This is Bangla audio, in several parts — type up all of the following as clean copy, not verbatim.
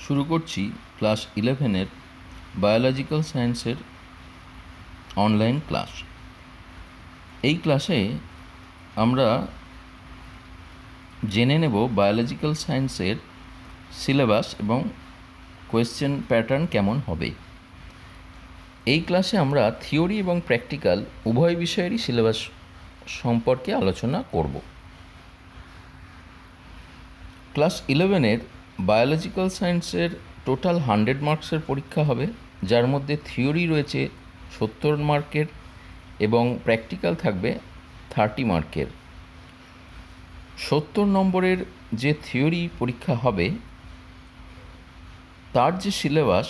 শুরু করছি ক্লাস 11-এর বায়োলজিক্যাল সায়েন্সের অনলাইন ক্লাস। এই ক্লাসে আমরা জেনে নেব বায়োলজিক্যাল সায়েন্সের সিলেবাস এবং কোয়েশ্চেন প্যাটার্ন কেমন হবে। এই ক্লাসে আমরা থিওরি এবং প্র্যাকটিক্যাল উভয় বিষয়েরই সিলেবাস সম্পর্কে আলোচনা করব। ক্লাস 11-এর বায়োলজিক্যাল সায়েন্সের টোটাল 100 মার্কসের পরীক্ষা হবে, যার মধ্যে থিওরি রয়েছে 70 মার্কের এবং প্র্যাকটিক্যাল থাকবে 30 মার্কের। 70 নম্বরের যে থিওরি পরীক্ষা হবে তার যে সিলেবাস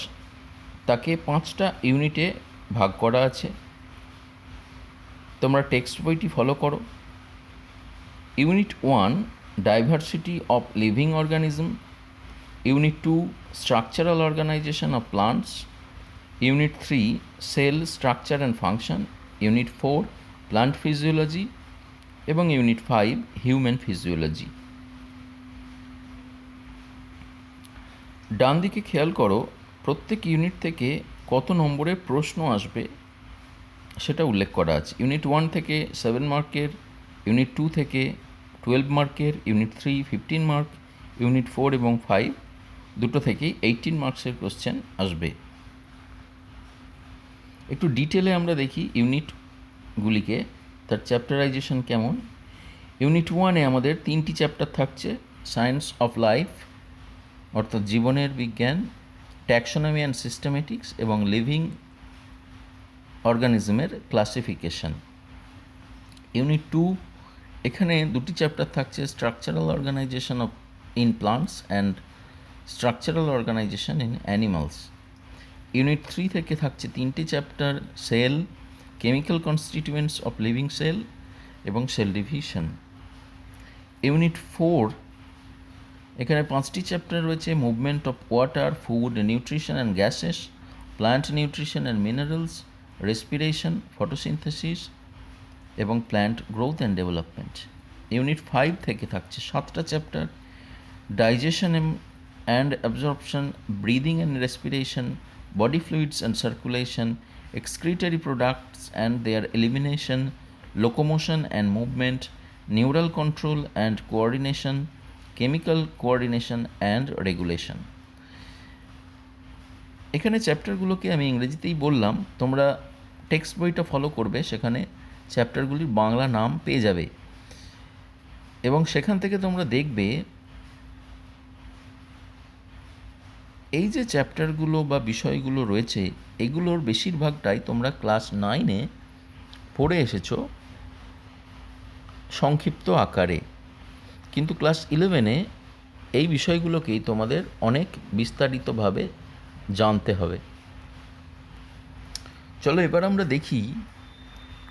তাকে 5টা ইউনিটে ভাগ করা আছে। তোমরা টেক্সট বইটি ফলো করো। Unit 1 diversity of living organism, unit 2 structural organisation of plants, unit 3 cell structure and function, unit 4 plant physiology এবং ইউনিট 5 হিউম্যান ফিজিওলজি। ডান দিকে খেয়াল করো, প্রত্যেক ইউনিট থেকে কত নম্বরের প্রশ্ন আসবে সেটা উল্লেখ করা আছে। ইউনিট 1 থেকে 7 মার্কের, ইউনিট 2 থেকে 12 মার্কের, ইউনিট 3 15 মার্ক, ইউনিট 4 এবং 5 দুটো থেকেই 18 মার্কসের কোশ্চেন আসবে। একটু ডিটেলে আমরা দেখি ইউনিটগুলিকে, তার চ্যাপ্টারাইজেশন কেমন। ইউনিট 1-এ আমাদের 3টি চ্যাপ্টার থাকছে: সায়েন্স অফ লাইফ অর্থাৎ জীবনের বিজ্ঞান, ট্যাক্সোনমি অ্যান্ড সিস্টেমেটিক্স এবং লিভিং অর্গানিজমের ক্লাসিফিকেশন। ইউনিট 2 এখানে 2টি চ্যাপ্টার থাকছে: structural organisation of in plants and structural organisation in animals. Unit 3 থেকে থাকছে 3টি chapter: cell, chemical constituents of living cell এবং সেল ডিভিশন। ইউনিট 4 এখানে 5টি চ্যাপ্টার রয়েছে: movement of water, food, nutrition and gases, plant nutrition and minerals, respiration, photosynthesis এবং plant growth and development. Unit 5 থেকে থাকছে 7টা chapter: digestion and absorption, breathing and respiration, body fluids and circulation, excretory products and their elimination, locomotion and movement, neural control and coordination, chemical coordination and regulation. এখানে চ্যাপ্টারগুলোকে আমি ইংরেজিতেই বললাম, তোমরা টেক্সট বইটা ফলো করবে, সেখানে চ্যাপ্টারগুলির বাংলা নাম পেয়ে যাবে এবং সেখান থেকে তোমরা দেখবে এই যে চ্যাপ্টারগুলো বা বিষয়গুলো রয়েছে এগুলোর বেশিরভাগটাই তোমরা ক্লাস 9-এ পড়ে এসেছো সংক্ষিপ্ত আকারে, কিন্তু ক্লাস 11-এ এই বিষয়গুলোকেই তোমাদের অনেক বিস্তারিতভাবে জানতে হবে। চলো এবার আমরা দেখি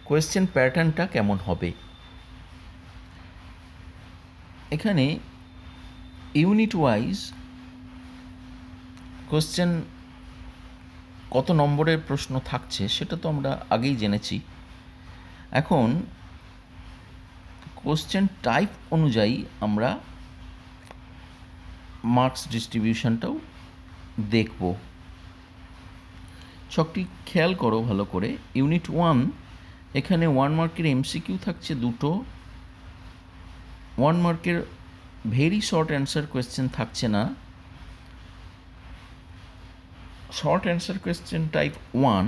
কোয়েশ্চেন প্যাটার্নটা কেমন হবে। এখানে ইউনিট ওয়াইজ কোয়েশ্চেন কত নম্বরের প্রশ্ন থাকছে সেটা তো আমরা আগেই জেনেছি। এখন কোয়েশ্চেন টাইপ অনুযায়ী আমরা মার্কস ডিস্ট্রিবিউশনটাও দেখব। ছকটি খেয়াল করো ভালো করে। ইউনিট 1 এখানে 1 মার্কের এমসিকিউ থাকছে 2টো, 1 মার্কের ভেরি শর্ট অ্যান্সার কোয়েশ্চেন থাকছে না। শর্ট অ্যান্সার কোয়েশ্চেন টাইপ 1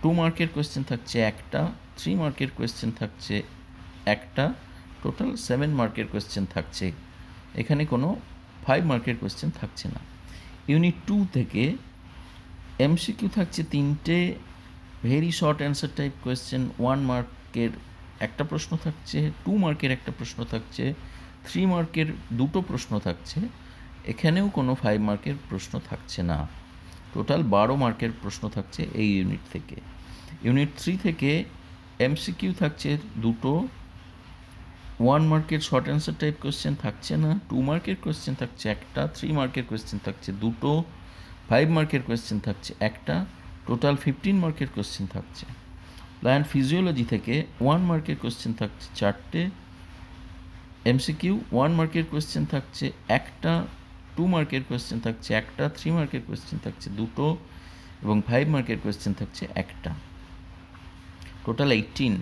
2 মার্কের কোয়েশ্চেন থাকছে একটা, 3 মার্কের কোয়েশ্চেন থাকছে একটা, টোটাল 7 মার্কের কোয়েশ্চেন থাকছে। এখানে কোনো 5 মার্কের কোয়েশ্চেন থাকছে না। ইউনিট 2 থেকে এমসিকিউ থাকছে 3টে, very short answer type question 1 মার্কের একটা প্রশ্ন থাকছে, 2 মার্কের একটা প্রশ্ন থাকছে, 3 মার্কের 2টো প্রশ্ন থাকছে। এখানেও কোনো 5 মার্কের প্রশ্ন থাকছে না। টোটাল 12 মার্কের প্রশ্ন থাকছে এই ইউনিট থেকে। ইউনিট 3 থেকে এমসিকিউ থাকছে 2টো, 1 মার্কের শর্ট অ্যান্সার টাইপ কোয়েশ্চেন থাকছে না, 2 মার্কের কোয়েশ্চেন থাকছে একটা, 3 মার্কের কোয়েশ্চেন থাকছে 2টো, 5 মার্কের কোয়েশ্চেন থাকছে একটা, টোটাল 15 মার্কের কোয়েশ্চেন থাকছে। প্ল্যান্ট ফিজিওলজি থেকে 1 মার্কের কোয়েশ্চেন থাকছে 4টে, এমসিকিউ 1 মার্কের কোয়েশ্চেন থাকছে একটা, 2 মার্কের কোয়েশ্চেন থাকছে একটা, 3 মার্কের কোয়েশ্চেন থাকছে দুটো এবং 5 মার্কের কোয়েশ্চেন থাকছে একটা। টোটাল 18।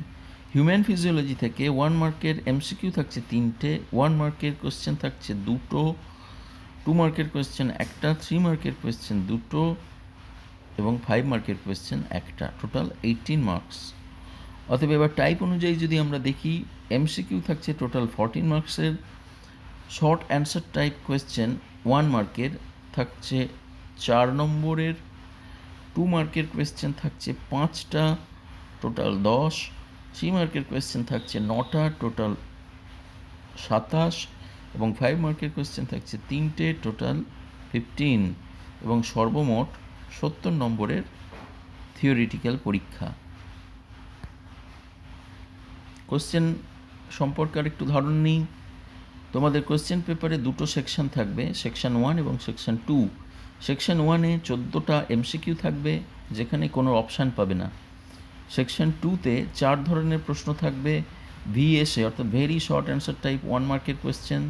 হিউম্যান ফিজিওলজি থেকে 1 মার্কের এমসিকিউ থাকছে 3টে, 1 মার্কের কোয়েশ্চেন থাকছে দুটো, 2 মার্কের কোয়েশ্চেন একটা, 3 মার্কের কোয়েশ্চেন দুটো এবং 5 মার্কের কোয়েশ্চেন একটা। Total 18 marks. অতএব এবার টাইপ অনুযায়ী যদি আমরা দেখি, এমসিকিউ থাকছে টোটাল 14 মার্কসের, শর্ট অ্যান্সার টাইপ কোয়েশ্চেন 1 মার্কের থাকছে 4 নম্বরের, 2 মার্কের কোয়েশ্চেন থাকছে 5টা, টোটাল 10, 3 মার্কের কোয়েশ্চেন থাকছে 9টা, টোটাল 27 এবং 5 মার্কের কোয়েশ্চেন থাকছে 3টে, টোটাল 15 এবং সর্বমোট 70 নম্বরের থিওরিটিক্যাল পরীক্ষা। কোশ্চেন সম্পর্কে আর একটু ধারণা নিই। তোমাদের কোশ্চেন পেপারে দুটো সেকশন থাকবে, সেকশন 1 এবং সেকশন 2। সেকশন 1-এ 14টা এমসিকিউ থাকবে, যেখানে কোনো অপশান পাবে না। সেকশন 2-তে 4 ধরনের প্রশ্ন থাকবে, ভিএসএ অর্থাৎ ভেরি শর্ট অ্যান্সার টাইপ 1 মার্কের কোয়েশ্চেন,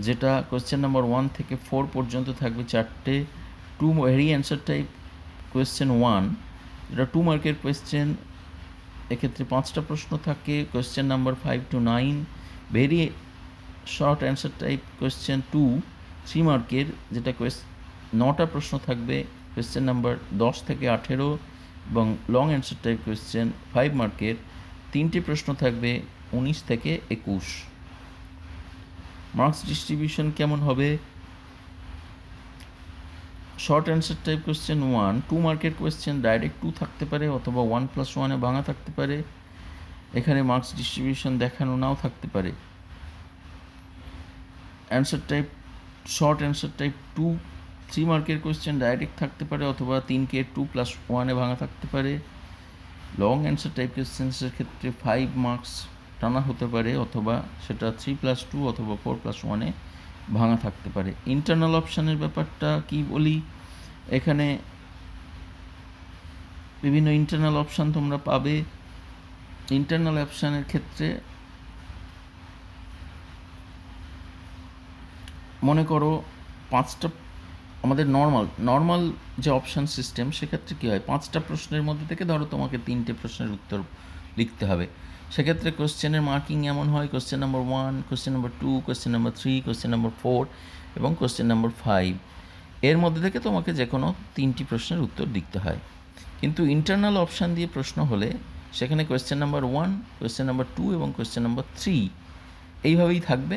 যেটা কোয়েশ্চেন নাম্বার 1 থেকে 4 পর্যন্ত থাকবে 4টে, 2 ভেরি অ্যান্সার টাইপ কোয়েশ্চেন 1 যেটা 2 মার্কের কোয়েশ্চেন, এক্ষেত্রে 5টা প্রশ্ন থাকে, question number 5 to 9। Very short answer type question 2 3 মার্কের, যেটা 9টা প্রশ্ন থাকবে, কোয়েশ্চেন নাম্বার 10 থেকে 18 এবং লং অ্যান্সার টাইপ কোয়েশ্চেন 5 মার্কের 3টে প্রশ্ন থাকবে, 19 থেকে 21। মার্কস ডিস্ট্রিবিউশন কেমন হবে? শর্ট অ্যান্সার টাইপ কোয়েশ্চেন 1 2 মার্কের কোয়েশ্চেন ডাইরেক্ট 2 থাকতে পারে অথবা 1+1-এ ভাঙা থাকতে পারে, এখানে মার্কস ডিস্ট্রিবিউশন দেখানো নাও থাকতে পারে। Answer type short answer type 2 3 মার্কের কোয়েশ্চেন ডাইরেক্ট থাকতে পারে অথবা 3কে 2+1-এ ভাঙা থাকতে পারে। লং অ্যান্সার টাইপ কোয়েশ্চেন্সের ক্ষেত্রে 5 মার্কস টানা হতে পারে অথবা সেটা 3+2 অথবা 4+1-এ ভাঙা থাকতে পারে। ইন্টারনাল অপশানের ব্যাপারটা কি বলি, এখানে বিভিন্ন ইন্টারনাল অপশান তোমরা পাবে। ইন্টারনাল অপশানের ক্ষেত্রে মনে করো 5টা, আমাদের নর্মাল যে অপশান সিস্টেম, সেক্ষেত্রে কী হয়, 5টা প্রশ্নের মধ্যে থেকে ধরো তোমাকে 3টে প্রশ্নের উত্তর লিখতে হবে। সেক্ষেত্রে কোশ্চেনের মার্কিং এমন হয়, question number 1, question number 2, question number 3, question number 4 এবং কোশ্চেন নাম্বার 5, এর মধ্যে থেকে তোমাকে যে কোনো 3টি প্রশ্নের উত্তর লিখতে হয়। কিন্তু ইন্টারনাল অপশান দিয়ে প্রশ্ন হলে সেখানে কোশ্চেন নাম্বার 1, কোশ্চেন নাম্বার 2 এবং কোশ্চেন নাম্বার 3 এইভাবেই থাকবে।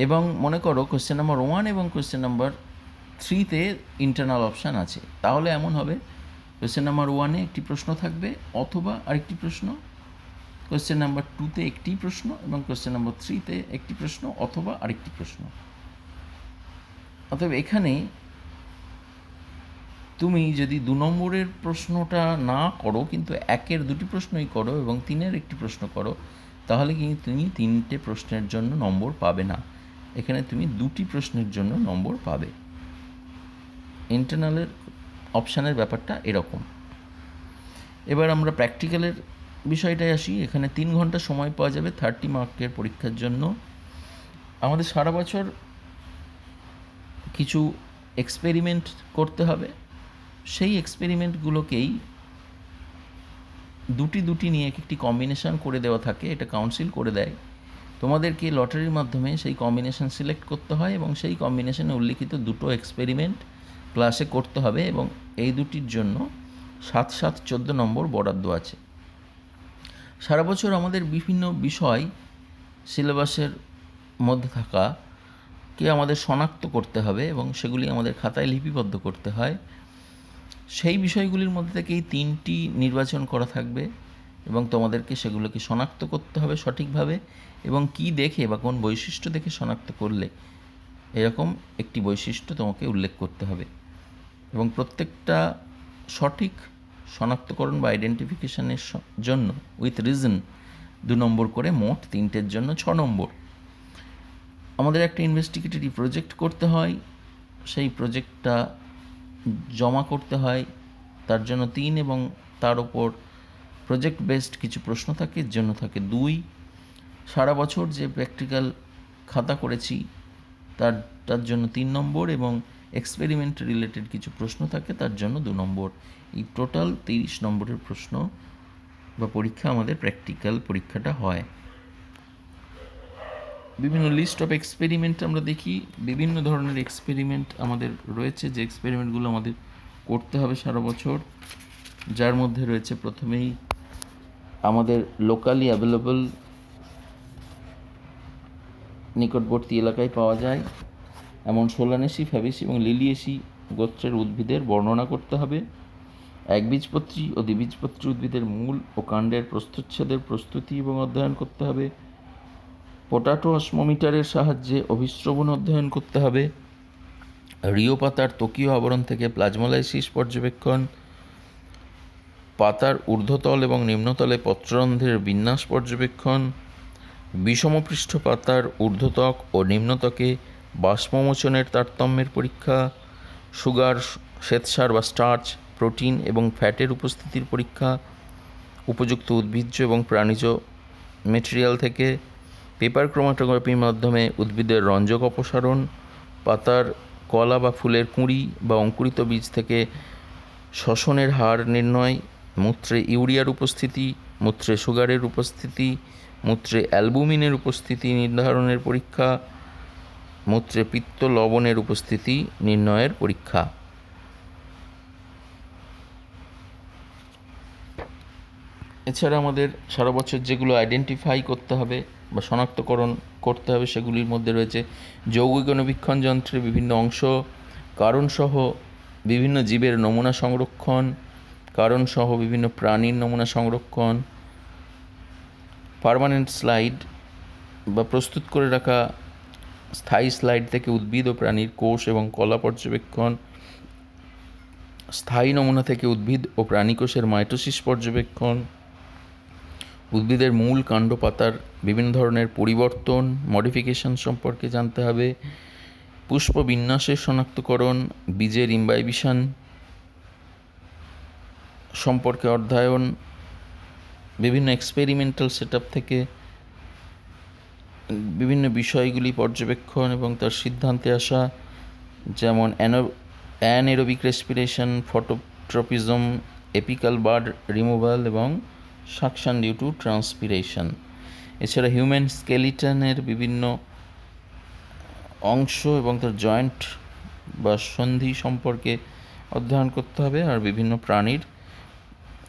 এবং মনে করো কোশ্চেন নাম্বার 1 এবং কোশ্চেন নাম্বার 3-তে ইন্টারনাল অপশান আছে, তাহলে এমন হবে কোশ্চেন নাম্বার 1-এ একটি প্রশ্ন থাকবে অথবা আরেকটি প্রশ্ন, কোশ্চেন নাম্বার 2-তে একটি প্রশ্ন এবং কোশ্চেন নাম্বার 3-তে একটি প্রশ্ন অথবা আরেকটি প্রশ্ন। অতএব এখানে তুমি যদি 2 নম্বরের প্রশ্নটা না করো কিন্তু 1-এর 2টি প্রশ্নই করো এবং 3-এর একটি প্রশ্ন করো, তাহলে কিন্তু তুমি 3টে প্রশ্নের জন্য নম্বর পাবে না, এখানে তুমি 2টি প্রশ্নের জন্য নম্বর পাবে। ইন্টারনালের অপশানের ব্যাপারটা এরকম। এবার আমরা প্র্যাকটিক্যালের বিষয়টায় আসি। এখানে 3 ঘন্টা সময় পাওয়া যাবে 30 মার্কের পরীক্ষার জন্য। আমাদের সারা বছর কিছু এক্সপেরিমেন্ট করতে হবে, সেই এক্সপেরিমেন্টগুলোকেই দুটি নিয়ে একটি কম্বিনেশান করে দেওয়া থাকে, এটা কাউন্সিল করে দেয়। তোমাদেরকে লটারির মাধ্যমে সেই কম্বিনেশান সিলেক্ট করতে হয় এবং সেই কম্বিনেশানে উল্লিখিত 2টো এক্সপেরিমেন্ট ক্লাসে করতে হবে এবং এই দুটির জন্য 7-7 14 নম্বর বরাদ্দ আছে। সারা বছর আমাদের বিভিন্ন বিষয় সিলেবাসের মধ্যে থাকাকে আমাদের শনাক্ত করতে হবে এবং সেগুলি আমাদের খাতায় লিপিবদ্ধ করতে হয়। সেই বিষয়গুলির মধ্যে থেকেই 3টি নির্বাচন করা থাকবে এবং তোমাদেরকে সেগুলোকে শনাক্ত করতে হবে সঠিকভাবে এবং কি দেখে বা কোন বৈশিষ্ট্য দেখে শনাক্ত করলে এরকম একটি বৈশিষ্ট্য তোমাকে উল্লেখ করতে হবে এবং প্রত্যেকটা সঠিক শনাক্তকরণ বা আইডেন্টিফিকেশানের জন্য উইথ রিজন 2 নম্বর করে, মোট 3টের জন্য 6 নম্বর। আমাদের একটা ইনভেস্টিগেটরি প্রজেক্ট করতে হয়, সেই প্রজেক্টটা জমা করতে হয়, তার জন্য 3 এবং তার ওপর প্রজেক্ট বেসড কিছু প্রশ্ন থাকে, এর জন্য থাকে 2। সারা বছর যে প্র্যাকটিক্যাল খাতা করেছি তার জন্য 3 নম্বর, এবং এক্সপেরিমেন্ট রিলেটেড কিছু প্রশ্ন থাকে তার জন্য 2 নম্বর। এই টোটাল 30 নম্বরের প্রশ্ন বা পরীক্ষা আমাদের প্র্যাকটিক্যাল পরীক্ষাটা হয়। বিভিন্ন লিস্ট অফ এক্সপেরিমেন্ট আমরা দেখি, বিভিন্ন ধরনের এক্সপেরিমেন্ট আমাদের রয়েছে, যে এক্সপেরিমেন্টগুলো আমাদের করতে হবে সারা বছর, যার মধ্যে রয়েছে প্রথমেই আমাদের লোকালি অ্যাভেলেবল নিকটবর্তী এলাকায় পাওয়া যায় এমন সোলানেসি, ফ্যাবেসি এবং লিলিয়েসি গোত্রের উদ্ভিদের বর্ণনা করতে হবে। একবীজপত্রী ও দ্বিবীজপত্রী উদ্ভিদের মূল ও কাণ্ডের প্রস্থচ্ছেদের প্রস্তুতি এবং অধ্যয়ন করতে হবে। পটাটো অসমোমিটারের সাহায্যে অভিস্রবণ অধ্যয়ন করতে হবে। রিও পাতার ত্বকীয় আবরণ থেকে প্লাজমোলাইসিস পর্যবেক্ষণ, পাতার ঊর্ধ্বতল এবং নিম্নতলে পত্ররন্ধ্রের বিন্যাস পর্যবেক্ষণ, বিষমপৃষ্ঠ পাতার ঊর্ধ্বত্বক ও নিম্নত্বকে বাষ্পমোচনের তারতম্যের পরীক্ষা, সুগার, শ্বেতসার বা স্টার্চ, প্রোটিন এবং ফ্যাটের উপস্থিতির পরীক্ষা, উপযুক্ত উদ্ভিজ্জ এবং প্রাণীজ মেটেরিয়াল থেকে পেপার ক্রোমাটোগ্রাফির মাধ্যমে উদ্ভিদের রঞ্জক অপসারণ, পাতার কলা বা ফুলের কুঁড়ি বা অঙ্কুরিত বীজ থেকে শ্বসনের হার নির্ণয়, মূত্রে ইউরিয়ার উপস্থিতি, মূত্রে সুগারের উপস্থিতি, মূত্রে অ্যালবুমিনের উপস্থিতি নির্ধারণের পরীক্ষা, মূত্রে পিত্ত লবণের উপস্থিতি নির্ণয়ের পরীক্ষা। এছাড়া আমাদের সারা বছর যেগুলো আইডেন্টিফাই করতে হবে বা শনাক্তকরণ করতে হবে সেগুলির মধ্যে রয়েছে যৌগিক অণুবীক্ষণ যন্ত্রের বিভিন্ন অংশ, কারণসহ বিভিন্ন জীবের নমুনা সংরক্ষণ, কারণসহ বিভিন্ন প্রাণীর নমুনা সংরক্ষণ, পার্মানেন্ট স্লাইড বা প্রস্তুত করে রাখা স্থায়ী স্লাইড থেকে উদ্ভিদ ও প্রাণীর কোষ এবং কলা পর্যবেক্ষণ, স্থায়ী নমুনা থেকে উদ্ভিদ ও প্রাণীকোষের মাইটোসিস পর্যবেক্ষণ, উদ্ভিদের মূল কাণ্ড পাতার বিভিন্ন ধরনের পরিবর্তন, মডিফিকেশন সম্পর্কে জানতে হবে, পুষ্প বিন্যাসের শনাক্তকরণ, বীজের ইমবাইবিশন সম্পর্কে অধ্যয়ন, বিভিন্ন এক্সপেরিমেন্টাল সেটআপ থেকে বিভিন্ন বিষয়গুলি পর্যবেক্ষণ এবং তার সিদ্ধান্তে আসা, যেমন anaerobic respiration, phototropism, apical bud removal এবং সাকশন ডিউ টু ট্রান্সপিরেশন। এছাড়া হিউম্যান স্কেলিটনের বিভিন্ন অংশ এবং তার জয়েন্ট বা সন্ধি সম্পর্কে অধ্যয়ন করতে হবে, আর বিভিন্ন প্রাণীর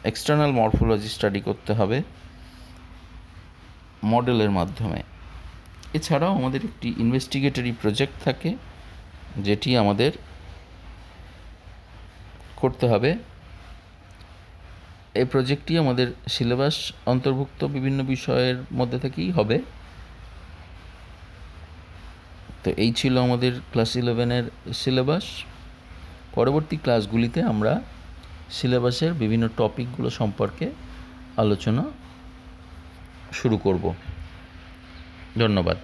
এক্সটার্নাল মরফোলজি স্টাডি করতে হবে মডেলের মাধ্যমে। এছাড়াও আমাদের একটি ইনভেস্টিগেটরি প্রজেক্ট থাকে যেটি আমাদের করতে হবে। এই প্রজেক্টটি আমাদের সিলেবাস অন্তর্ভুক্ত বিভিন্ন বিষয়ের মধ্যে থেকেই হবে। তো এই ছিল আমাদের ক্লাস 11-এর সিলেবাস। পরবর্তী ক্লাসগুলিতে আমরা সিলেবাসের বিভিন্ন টপিকগুলো সম্পর্কে আলোচনা শুরু করব। ধন্যবাদ।